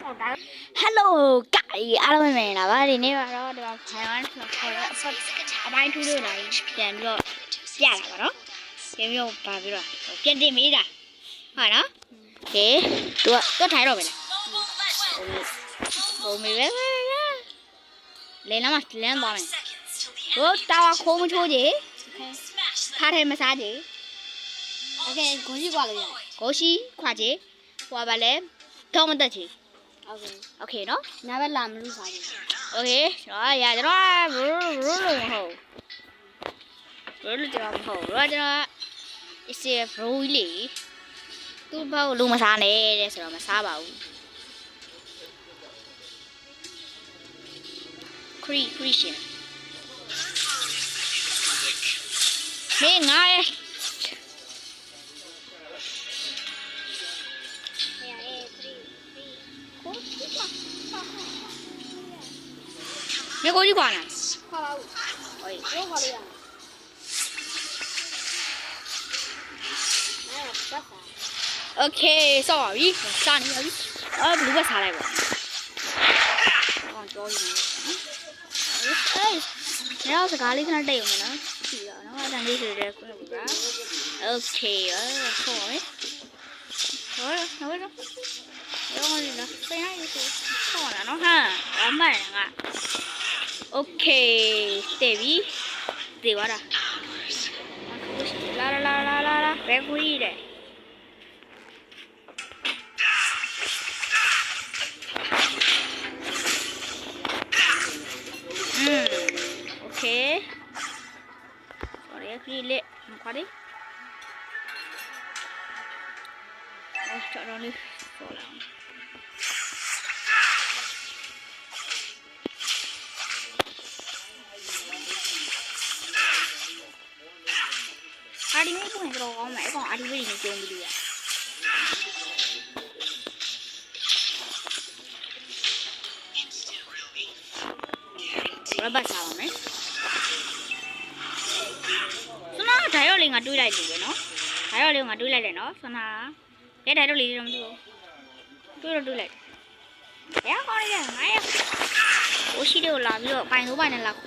Hello guys အားလုံးပဲလာပါဒီနေ့ကတော့ဒီမှာဖိုင်ဝမ်ဆိုခေါ်တဲ့အပိုင်းထူးလို့လာပြန်ပြီးတော့ပြတာပါနော်ပြန်ပြီးတော့ပါပြီးတော့ပြန်တင်မေးတာဟုတ်နော်โอเคသူကထိုင်တော့ပဲလားဟိုမေးပဲလေနာမလမ်းသွားမယ်ဟိုတာဝခိုးမချိုးကြီးခါထဲမစားကြီးโอเคကိုရှိခွာလို့ရကိုရှိခွာကြီးဟိုပါလဲတော့မတက်ချီโอเคเนาะနားပဲလာမလို့စားဘူးโอเคတော့ရကျွန်တော်ဘလို့မဟုတ်ကျွန်တော်အစီဘရိုလီသူ့ဘောလူမစားနဲ့တဲ့ဆိုတော့မစားပါဘူးခရီရှင်မင်းငါရဲ့没过去关了。快了，哎，又好了呀。OK， 烧好鱼，杀你好鱼。不如我杀来吧。找鱼呢。哎，你要是咖喱可能得用的呢。是啊，那我咱就是这个不吧。OK， 好没？好了，那我说。然后呢，这样就是，好了，喏哈，我买了啊。OK， 对比，对吧啦？啦，别故意的。OK， 我来可以来，快点。我找到你，好了。阿弟妹不很知道我买个阿弟妹的教不的呀？我把啥了没？是那台要领我对来的喏，台要领我对来的喏，是那，这台要领什么的？对来。哎呀，好嘞，哎呀，我洗掉了，比如半头半的拉垮。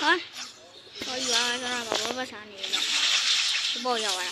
好，我以为在那把爸爸杀你了，不报销啊！